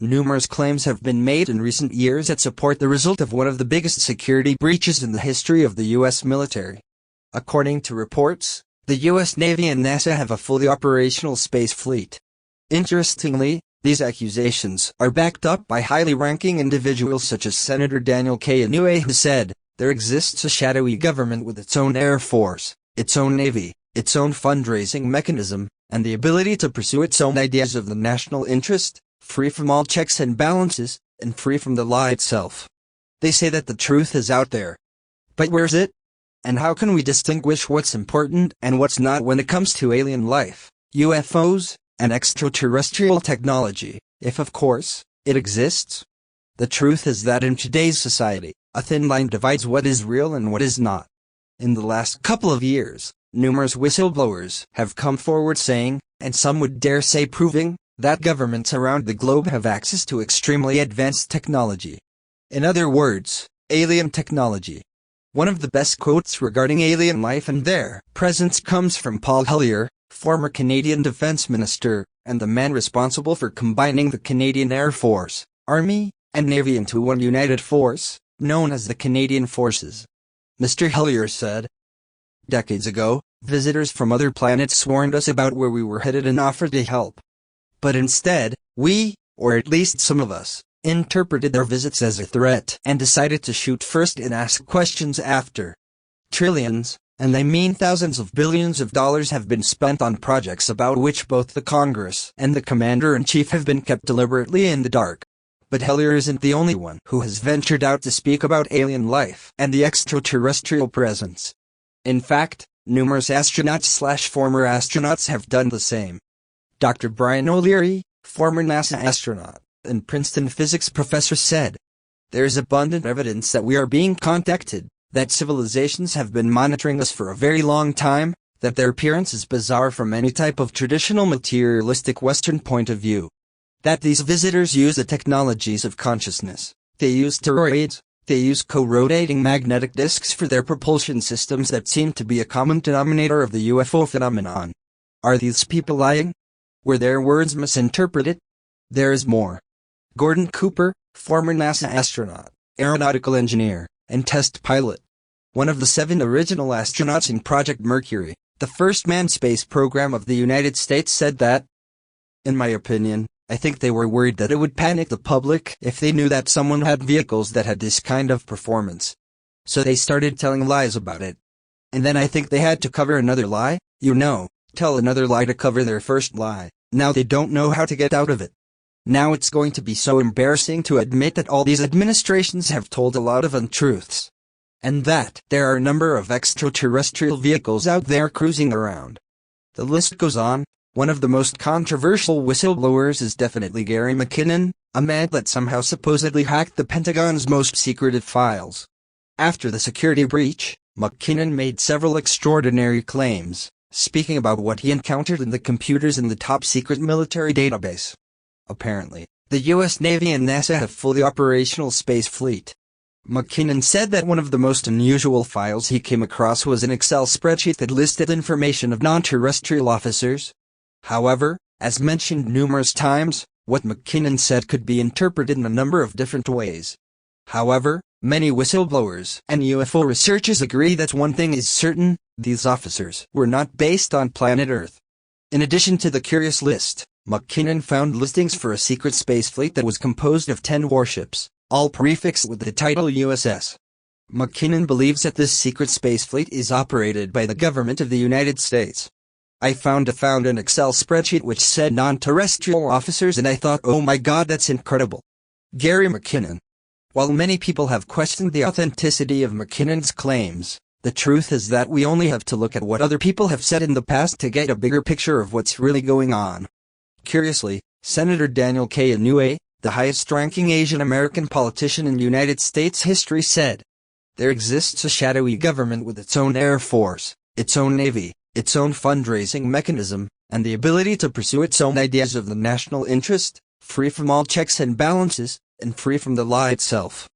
Numerous claims have been made in recent years that support the result of one of the biggest security breaches in the history of the U.S. military. According to reports, the U.S. Navy and NASA have a fully operational space fleet. Interestingly, these accusations are backed up by highly ranking individuals such as Senator Daniel K. Inouye, who said, "There exists a shadowy government with its own Air Force, its own Navy, its own fundraising mechanism, and the ability to pursue its own ideas of the national interest, free from all checks and balances, and free from the lie itself." They say that the truth is out there. But where's it? And how can we distinguish what's important and what's not when it comes to alien life, UFOs, and extraterrestrial technology, if of course, it exists? The truth is that in today's society, a thin line divides what is real and what is not. In the last couple of years, numerous whistleblowers have come forward saying, and some would dare say proving, that governments around the globe have access to extremely advanced technology. In other words, alien technology. One of the best quotes regarding alien life and their presence comes from Paul Hellyer, former Canadian Defence Minister, and the man responsible for combining the Canadian Air Force, Army, and Navy into one united force, known as the Canadian Forces. Mr. Hellyer said, "Decades ago, visitors from other planets warned us about where we were headed and offered to help. But instead, we, or at least some of us, interpreted their visits as a threat and decided to shoot first and ask questions after. Trillions, and I mean thousands of billions of dollars have been spent on projects about which both the Congress and the Commander-in-Chief have been kept deliberately in the dark." But Hellyer isn't the only one who has ventured out to speak about alien life and the extraterrestrial presence. In fact, numerous astronauts/former astronauts have done the same. Dr. Brian O'Leary, former NASA astronaut and Princeton physics professor, said, "There is abundant evidence that we are being contacted, that civilizations have been monitoring us for a very long time, that their appearance is bizarre from any type of traditional materialistic Western point of view. That these visitors use the technologies of consciousness, they use toroids, they use co-rotating magnetic disks for their propulsion systems that seem to be a common denominator of the UFO phenomenon. Are these people lying? Were their words misinterpreted? There is more." Gordon Cooper, former NASA astronaut, aeronautical engineer, and test pilot. One of the 7 original astronauts in Project Mercury, the first manned space program of the United States, said that, "In my opinion, I think they were worried that it would panic the public if they knew that someone had vehicles that had this kind of performance. So they started telling lies about it. And then I think they had to cover another lie, tell another lie to cover their first lie. Now they don't know how to get out of it. Now it's going to be so embarrassing to admit that all these administrations have told a lot of untruths. And that there are a number of extraterrestrial vehicles out there cruising around." The list goes on. One of the most controversial whistleblowers is definitely Gary McKinnon, a man that somehow supposedly hacked the Pentagon's most secretive files. After the security breach, McKinnon made several extraordinary claims, speaking about what he encountered in the computers in the top-secret military database. Apparently, the U.S. Navy and NASA have fully operational space fleet. McKinnon said that one of the most unusual files he came across was an Excel spreadsheet that listed information of non-terrestrial officers. However, as mentioned numerous times, what McKinnon said could be interpreted in a number of different ways. However, many whistleblowers and UFO researchers agree that one thing is certain: these officers were not based on planet Earth. In addition to the curious list, McKinnon found listings for a secret space fleet that was composed of 10 warships, all prefixed with the title USS. McKinnon believes that this secret space fleet is operated by the government of the United States. "I found an Excel spreadsheet which said non-terrestrial officers, and I thought, oh my god, that's incredible." Gary McKinnon. While many people have questioned the authenticity of McKinnon's claims, the truth is that we only have to look at what other people have said in the past to get a bigger picture of what's really going on. Curiously, Senator Daniel K. Inouye, the highest-ranking Asian American politician in United States history, said, "There exists a shadowy government with its own Air Force, its own Navy, its own fundraising mechanism, and the ability to pursue its own ideas of the national interest, free from all checks and balances, and free from the lie itself."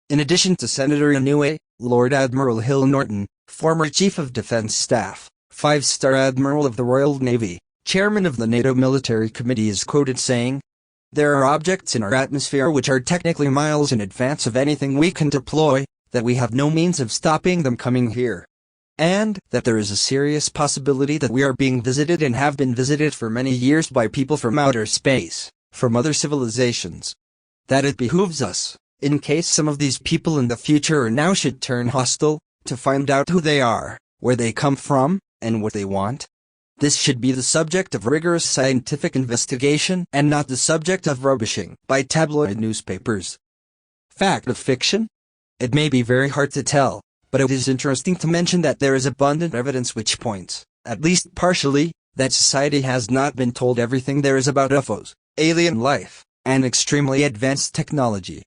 In addition to Senator Inouye, Lord Admiral Hill Norton, former Chief of Defence Staff, 5-star Admiral of the Royal Navy, Chairman of the NATO Military Committee, is quoted saying, There are objects in our atmosphere which are technically miles in advance of anything we can deploy, that we have no means of stopping them coming here. And that there is a serious possibility that we are being visited and have been visited for many years by people from outer space, from other civilizations. That it behooves us, in case some of these people in the future or now should turn hostile, to find out who they are, where they come from, and what they want. This should be the subject of rigorous scientific investigation and not the subject of rubbishing by tabloid newspapers. Fact or fiction? It may be very hard to tell, but it is interesting to mention that there is abundant evidence which points, at least partially, that society has not been told everything there is about UFOs, alien life, and extremely advanced technology.